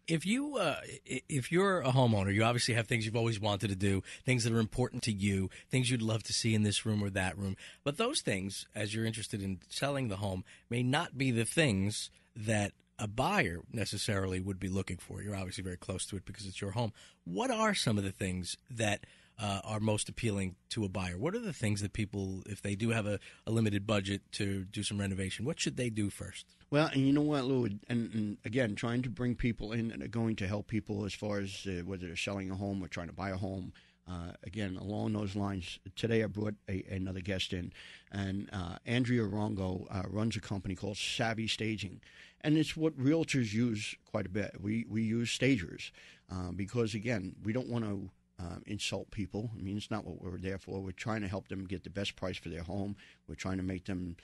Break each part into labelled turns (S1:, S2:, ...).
S1: If you're a homeowner, you obviously have things you've always wanted to do, things that are important to you, things you'd love to see in this room or that room. But those things, as you're interested in selling the home, may not be the things that a buyer necessarily would be looking for. You're obviously very close to it because it's your home. What are some of the things that are most appealing to a buyer? What are the things that people, if they do have a limited budget to do some renovation, what should they do first?
S2: Well, and you know what, Lou, and again, trying to bring people in that are going to help people as far as whether they're selling a home or trying to buy a home. Again, along those lines, today I brought another guest in, and Andrea Rongo runs a company called Savvy Staging, and it's what realtors use quite a bit. We use stagers because, again, we don't want to insult people. I mean, it's not what we're there for. We're trying to help them get the best price for their home. We're trying to make them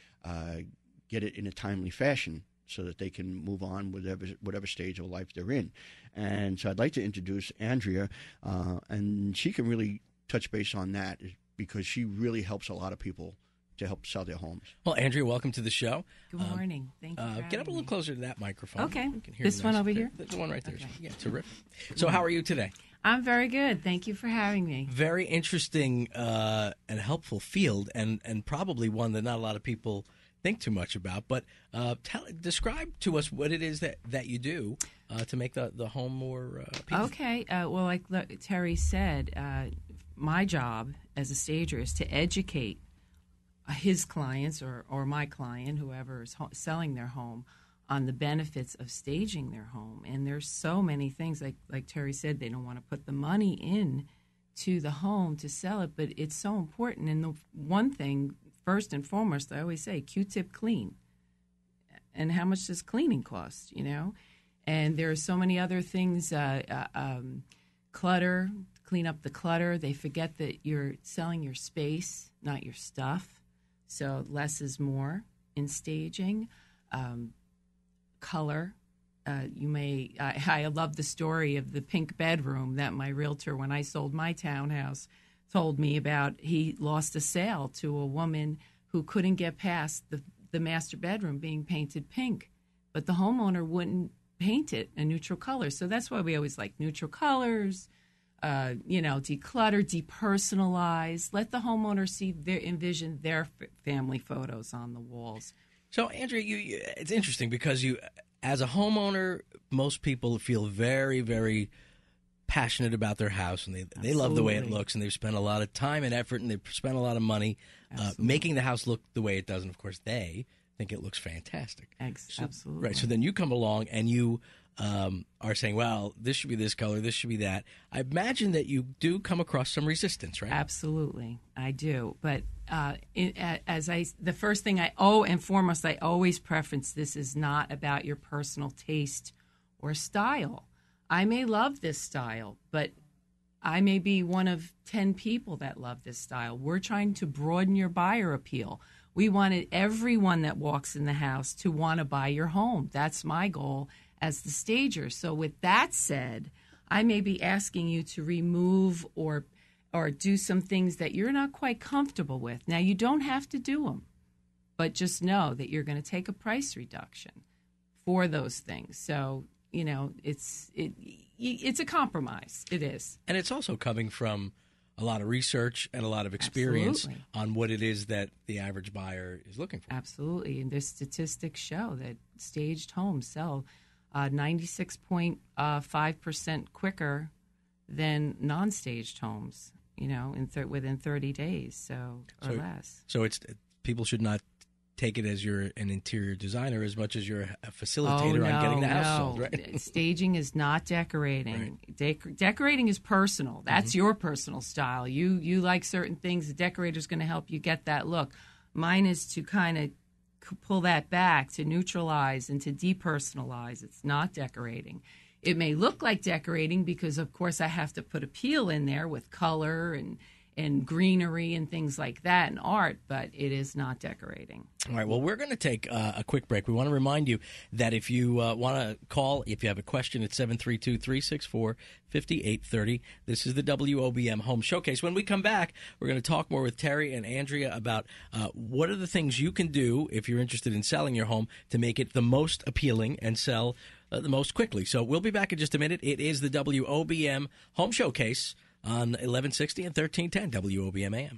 S2: get it in a timely fashion so that they can move on whatever stage of life they're in. And so I'd like to introduce Andrea, and she can really touch base on that because she really helps a lot of people to help sell their homes.
S1: Well, Andrea, welcome to the show.
S3: Good morning. Thank you.
S1: Get up a little closer to that microphone.
S3: Okay.
S1: This
S3: one over here?
S1: The one right there.
S3: Okay.
S1: Yeah, terrific. So how are you today?
S3: I'm very good. Thank you for having me.
S1: Very interesting and helpful field, and probably one that not a lot of people think too much about. But describe to us what it is that you do to make the home more appealing.
S3: Okay. Well, like Terry said, my job as a stager is to educate his clients or my client, whoever is selling their home, on the benefits of staging their home. And there's so many things, like Terry said, they don't want to put the money in to the home to sell it, but it's so important. And the one thing, first and foremost, I always say, Q-tip clean. And how much does cleaning cost, And there are so many other things, clutter, clean up the clutter. They forget that you're selling your space, not your stuff. So less is more in staging. Color. I love the story of the pink bedroom that my realtor, when I sold my townhouse, told me about. He lost a sale to a woman who couldn't get past the master bedroom being painted pink, but the homeowner wouldn't paint it a neutral color. So that's why we always like neutral colors, declutter, depersonalize, let the homeowner envision their family photos on the walls.
S1: So, Andrea, it's interesting because as a homeowner, most people feel very, very passionate about their house, and they love the way it looks, and they've spent a lot of time and effort, and they've spent a lot of money making the house look the way it does, and of course, they think it looks fantastic.
S3: Absolutely.
S1: Right, so then you come along, and you are saying, well, this should be this color, this should be that. I imagine that you do come across some resistance, right?
S3: Absolutely, I do. But the first thing and foremost, I always preference this is not about your personal taste or style. I may love this style, but I may be one of 10 people that love this style. We're trying to broaden your buyer appeal. We wanted everyone that walks in the house to want to buy your home. That's my goal as the stager. So with that said, I may be asking you to remove or do some things that you're not quite comfortable with. Now, you don't have to do them, but just know that you're going to take a price reduction for those things. So, it's a compromise. It is.
S1: And it's also coming from a lot of research and a lot of experience
S3: Absolutely.
S1: On what it is that the average buyer is looking for.
S3: Absolutely. And the statistics show that staged homes sell 96.5% quicker than non-staged homes, within 30 days or less.
S1: So people should not take it as you're an interior designer as much as you're a facilitator on getting the house sold, right?
S3: Staging is not decorating. Right. Decorating is personal. That's your personal style. You like certain things. The decorator's going to help you get that look. Mine is to kind of pull that back, to neutralize and to depersonalize. It's not decorating. It may look like decorating because, of course, I have to put appeal in there with color and greenery and things like that and art, but it is not decorating.
S1: All right, well, we're going to take a quick break. We want to remind you that if you want to call, if you have a question, it's 732-364-5830. This is the WOBM Home Showcase. When we come back, we're going to talk more with Terry and Andrea about what are the things you can do if you're interested in selling your home to make it the most appealing and sell the most quickly. So we'll be back in just a minute. It is the WOBM Home Showcase on 1160 and 1310 WOBM AM.